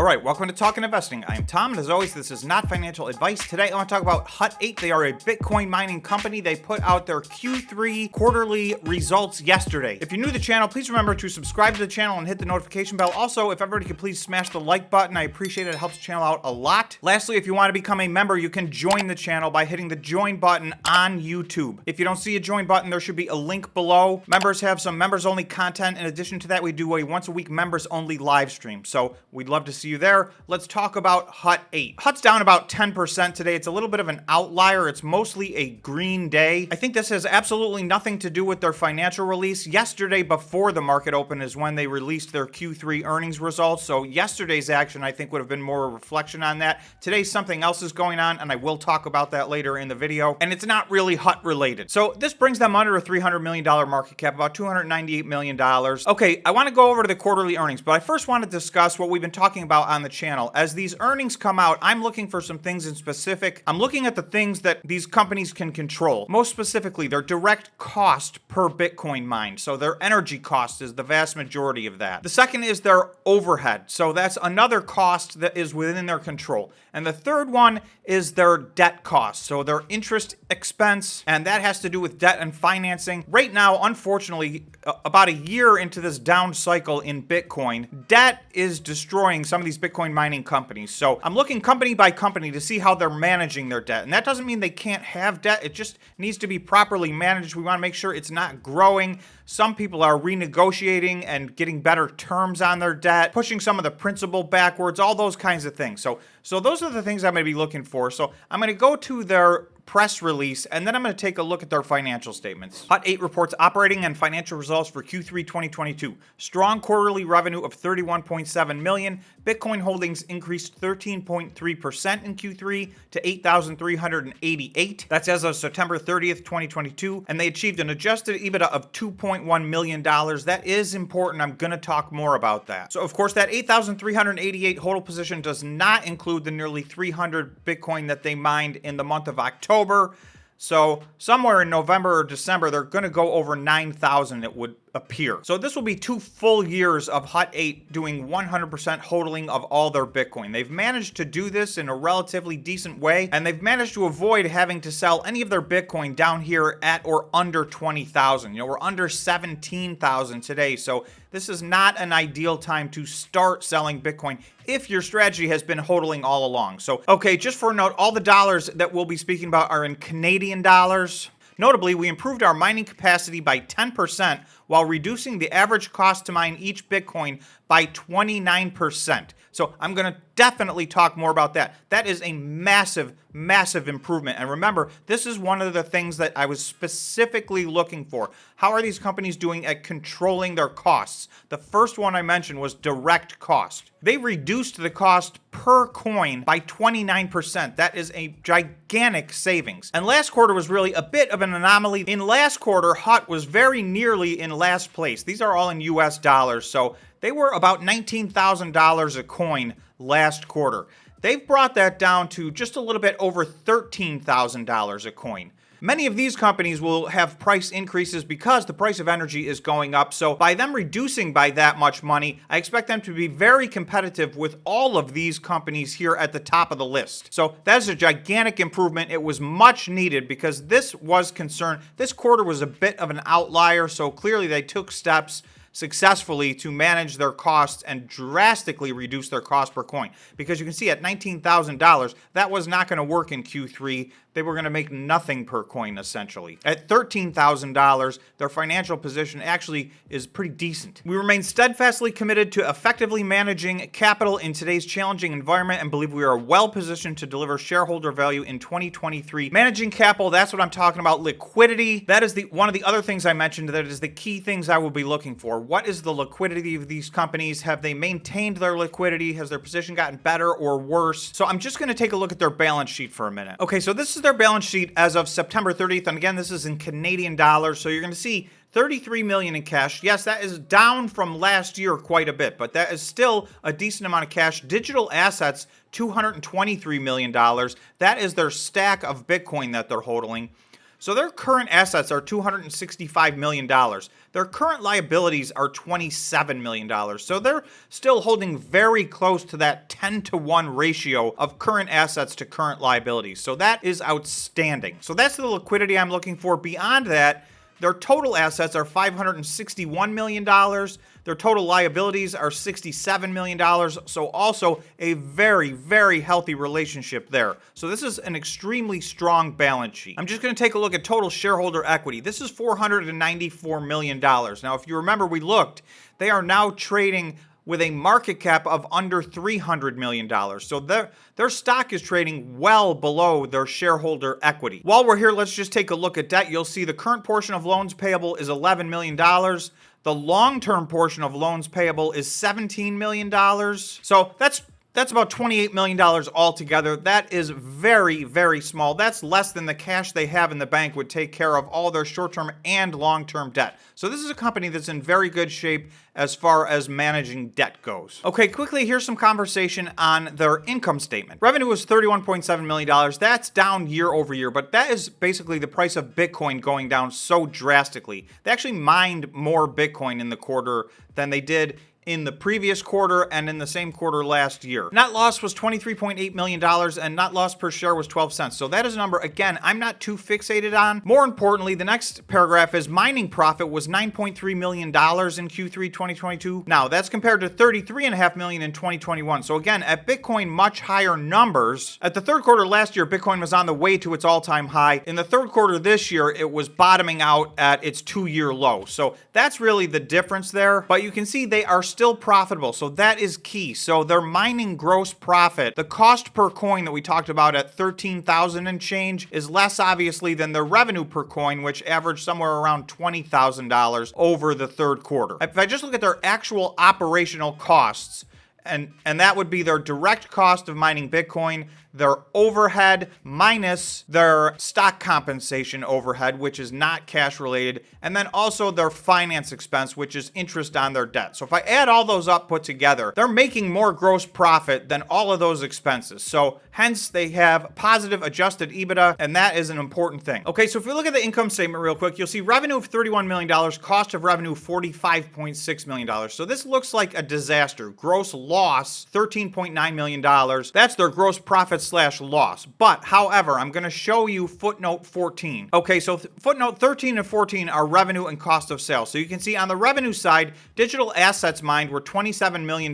right, welcome to Talkin Investing. I am Tom, and as always, this is not financial advice. Today, I want to talk about Hut8. They are a Bitcoin mining company. They put out their Q3 quarterly results yesterday. If you're new to the channel, please remember to subscribe to the channel and hit the notification bell. Also, if everybody could please smash the like button, I appreciate it. It helps the channel out a lot. Lastly, if you want to become a member, you can join the channel by hitting the join button on YouTube. If you don't see a join button, there should be a link below. Members have some members-only content. In addition to that, we do a once-a-week members-only live stream. So we'd love to see you there. Let's talk about Hut8. Hut's down about 10% today. It's a little bit of an outlier. It's mostly a green day. I think this has absolutely nothing to do with their financial release. Yesterday, before the market open, is when they released their Q3 earnings results. So yesterday's action, I think, would have been more a reflection on that. Today, something else is going on, and I will talk about that later in the video. And it's not really Hut related. So this brings them under a $300 million market cap, about $298 million. Okay, I want to go over to the quarterly earnings, but I first want to discuss what we've been talking about on the channel. As these earnings come out, I'm looking for some things in specific. I'm looking at the things that these companies can control. Most specifically, their direct cost per Bitcoin mined. So their energy cost is the vast majority of that. The second is their overhead. So that's another cost that is within their control. And the third one is their debt cost. So their interest expense, and that has to do with debt and financing. Right now, unfortunately, about a year into this down cycle in Bitcoin, debt is destroying some of these Bitcoin mining companies. So I'm looking company by company to see how they're managing their debt. And that doesn't mean they can't have debt. It just needs to be properly managed. We want to make sure it's not growing. Some people are renegotiating and getting better terms on their debt, pushing some of the principal backwards, all those kinds of things. So those are the things I'm going to be looking for. So I'm going to go to their press release, and then I'm going to take a look at their financial statements. Hut8 reports operating and financial results for Q3 2022. Strong quarterly revenue of $31.7 million. Bitcoin holdings increased 13.3% in Q3 to 8,388. That's as of September 30th, 2022. And they achieved an adjusted EBITDA of $2.1 million. That is important. I'm going to talk more about that. So, of course, that 8,388 hodl position does not include the nearly 300 Bitcoin that they mined in the month of October. So somewhere in November or December, they're going to go over 9,000, it would appear. So this will be 2 full years of Hut8 doing 100% hodling of all their Bitcoin. They've managed to do this in a relatively decent way, and they've managed to avoid having to sell any of their Bitcoin down here at or under 20,000. You know, we're under 17,000 today, so this is not an ideal time to start selling Bitcoin if your strategy has been hodling all along. So, okay, just for a note, all the dollars that we'll be speaking about are in Canadian dollars. Notably, we improved our mining capacity by 10% while reducing the average cost to mine each Bitcoin by 29%. So I'm going to definitely talk more about that. That is a massive, massive improvement. And remember, this is one of the things that I was specifically looking for. How are these companies doing at controlling their costs? The first one I mentioned was direct cost. They reduced the cost per coin by 29%. That is a gigantic savings. And last quarter was really a bit of an anomaly. In last quarter, Hut was very nearly in last place. These are all in US dollars, so they were about $19,000 a coin last quarter. They've brought that down to just a little bit over $13,000 a coin. Many of these companies will have price increases because the price of energy is going up. So by them reducing by that much money, I expect them to be very competitive with all of these companies here at the top of the list. So that is a gigantic improvement. It was much needed because this was concerned. This quarter was a bit of an outlier. So clearly they took steps successfully to manage their costs and drastically reduce their cost per coin. Because you can see at $19,000, that was not going to work in Q3. They were going to make nothing per coin, essentially. At $13,000, their financial position actually is pretty decent. We remain steadfastly committed to effectively managing capital in today's challenging environment and believe we are well positioned to deliver shareholder value in 2023. Managing capital, that's what I'm talking about. Liquidity, that is one of the other things I mentioned that is the key things I will be looking for. What is the liquidity of these companies? Have they maintained their liquidity? Has their position gotten better or worse? So I'm just going to take a look at their balance sheet for a minute. Okay, so this is their balance sheet as of September 30th. And again, this is in Canadian dollars. So you're going to see $33 million in cash. Yes, that is down from last year quite a bit, but that is still a decent amount of cash. Digital assets, $223 million. That is their stack of Bitcoin that they're hodling. So their current assets are $265 million. Their current liabilities are $27 million. So they're still holding very close to that 10-to-1 ratio of current assets to current liabilities. So that is outstanding. So that's the liquidity I'm looking for. Beyond that, their total assets are $561 million. Their total liabilities are $67 million. So also a very, very healthy relationship there. So this is an extremely strong balance sheet. I'm just going to take a look at total shareholder equity. This is $494 million. Now, if you remember, we looked, they are now trading with a market cap of under $300 million. So their stock is trading well below their shareholder equity. While we're here, let's just take a look at debt. You'll see the current portion of loans payable is $11 million. The long-term portion of loans payable is $17 million. So that's about $28 million altogether. That is very, very small. That's less than the cash they have in the bank would take care of all their short-term and long-term debt. So this is a company that's in very good shape as far as managing debt goes. Okay, quickly, here's some conversation on their income statement. Revenue was $31.7 million. That's down year over year, but that is basically the price of Bitcoin going down so drastically. They actually mined more Bitcoin in the quarter than they did in the previous quarter and in the same quarter last year. Net loss was $23.8 million and net loss per share was 12 cents. So that is a number, again, I'm not too fixated on. More importantly, the next paragraph is mining profit was $9.3 million in Q3 2022. Now, that's compared to $33.5 million in 2021. So again, at Bitcoin, much higher numbers. At the third quarter last year, Bitcoin was on the way to its all-time high. In the third quarter this year, it was bottoming out at its 2-year low. So that's really the difference there. But you can see they are still profitable, so that is key. So their mining gross profit, the cost per coin that we talked about at 13,000 and change, is less obviously than their revenue per coin, which averaged somewhere around $20,000 over the third quarter. If I just look at their actual operational costs, and that would be their direct cost of mining Bitcoin, their overhead minus their stock compensation overhead, which is not cash related, and then also their finance expense, which is interest on their debt. So if I add all those up put together, they're making more gross profit than all of those expenses. So hence they have positive adjusted EBITDA, and that is an important thing. Okay, so if we look at the income statement real quick, you'll see revenue of $31 million, cost of revenue $45.6 million. So this looks like a disaster. Gross loss, $13.9 million. That's their gross profit / loss. But however, I'm going to show you footnote 14. Okay, so footnote 13 and 14 are revenue and cost of sales. So you can see on the revenue side, digital assets mined were $27 million.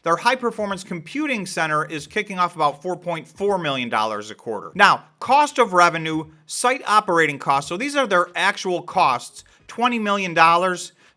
Their high performance computing center is kicking off about $4.4 million a quarter. Now, cost of revenue, site operating costs. So these are their actual costs, $20 million.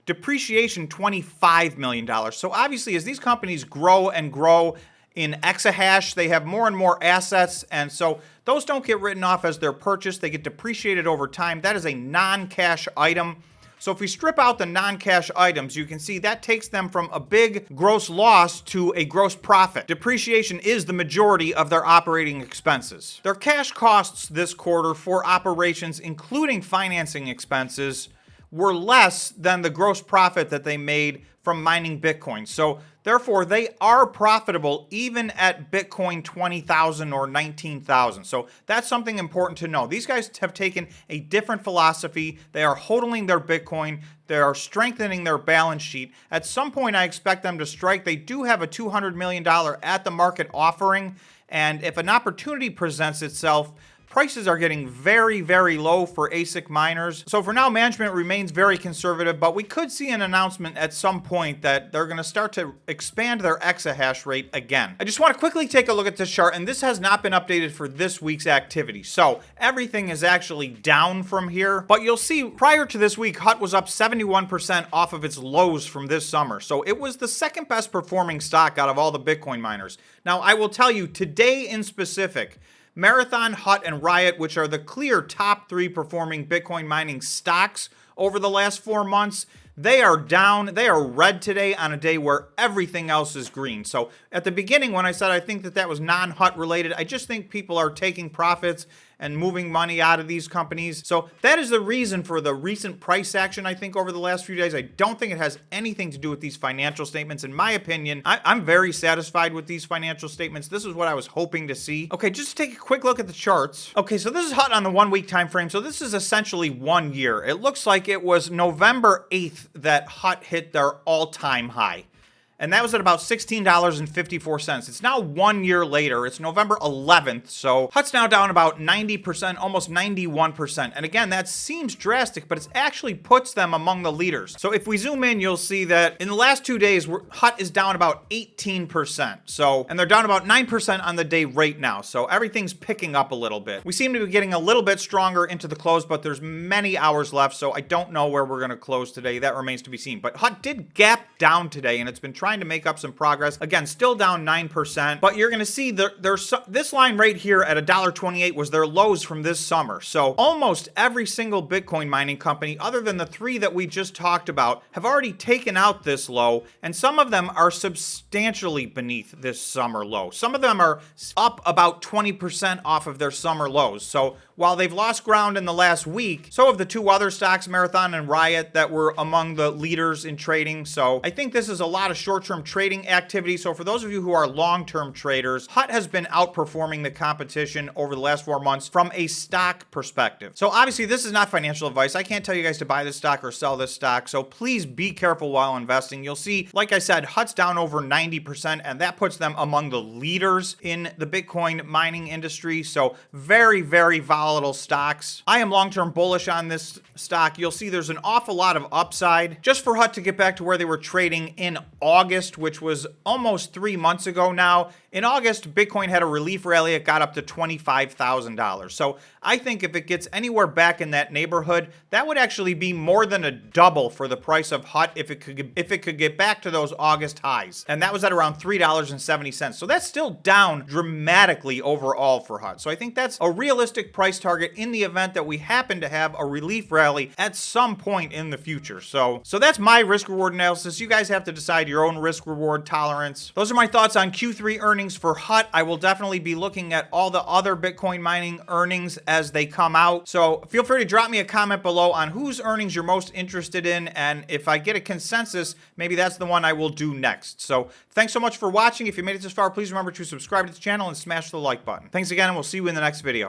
Depreciation, $25 million. So obviously, as these companies grow and grow in exahash, they have more and more assets, and so those don't get written off as they're purchased. They get depreciated over time. That is a non-cash item. So if we strip out the non-cash items, you can see that takes them from a big gross loss to a gross profit. Depreciation is the majority of their operating expenses. Their cash costs this quarter for operations, including financing expenses, were less than the gross profit that they made from mining Bitcoin. So therefore, they are profitable even at Bitcoin 20,000 or 19,000. So that's something important to know. These guys have taken a different philosophy. They are hodling their Bitcoin. They are strengthening their balance sheet. At some point, I expect them to strike. They do have a $200 million at the market offering. And if an opportunity presents itself, prices are getting very, very low for ASIC miners. So for now, management remains very conservative, but we could see an announcement at some point that they're going to start to expand their exahash rate again. I just want to quickly take a look at this chart, and this has not been updated for this week's activity. So everything is actually down from here, but you'll see prior to this week, HUT was up 71% off of its lows from this summer. So it was the second best performing stock out of all the Bitcoin miners. Now, I will tell you today in specific, Marathon, HUT, and Riot, which are the clear top 3 performing Bitcoin mining stocks over the last 4 months, they are down. They are red today on a day where everything else is green. So at the beginning, when I said I think that was non-HUT related, I just think people are taking profits and moving money out of these companies. So that is the reason for the recent price action, I think, over the last few days. I don't think it has anything to do with these financial statements. In my opinion, I'm very satisfied with these financial statements. This is what I was hoping to see. Okay, just take a quick look at the charts. Okay, so this is HUT on the 1 week time frame. So this is essentially 1 year. It looks like it was November 8th that HUT hit their all-time high. And that was at about $16.54. It's now 1 year later. It's November 11th. So HUT's now down about 90%, almost 91%. And again, that seems drastic, but it actually puts them among the leaders. So if we zoom in, you'll see that in the last 2 days, HUT is down about 18%. So, and they're down about 9% on the day right now. So everything's picking up a little bit. We seem to be getting a little bit stronger into the close, but there's many hours left. So I don't know where we're going to close today. That remains to be seen. But HUT did gap down today, and it's been trying to make up some progress. Again, still down 9%, but you're going to see there's this line right here at $1.28 was their lows from this summer. So almost every single Bitcoin mining company, other than the three that we just talked about, have already taken out this low, and some of them are substantially beneath this summer low. Some of them are up about 20% off of their summer lows. So while they've lost ground in the last week, so have the two other stocks, Marathon and Riot, that were among the leaders in trading. So I think this is a lot of short-term trading activity. So for those of you who are long-term traders, HUT has been outperforming the competition over the last 4 months from a stock perspective. So obviously this is not financial advice. I can't tell you guys to buy this stock or sell this stock. So please be careful while investing. You'll see, like I said, HUT's down over 90%, and that puts them among the leaders in the Bitcoin mining industry. So very, very volatile stocks. I am long-term bullish on this stock. You'll see there's an awful lot of upside just for HUT to get back to where they were trading in August, which was almost 3 months ago now. In August, Bitcoin had a relief rally. It got up to $25,000. So I think if it gets anywhere back in that neighborhood, that would actually be more than a double for the price of HUT if it could get back to those August highs. And that was at around $3.70. So that's still down dramatically overall for HUT. So I think that's a realistic price target in the event that we happen to have a relief rally at some point in the future. So that's my risk reward analysis. You guys have to decide your own risk reward tolerance. Those are my thoughts on Q3 earnings for HUT. I will definitely be looking at all the other Bitcoin mining earnings as they come out. So feel free to drop me a comment below on whose earnings you're most interested in. And if I get a consensus, maybe that's the one I will do next. So thanks so much for watching. If you made it this far, please remember to subscribe to the channel and smash the like button. Thanks again, and we'll see you in the next video.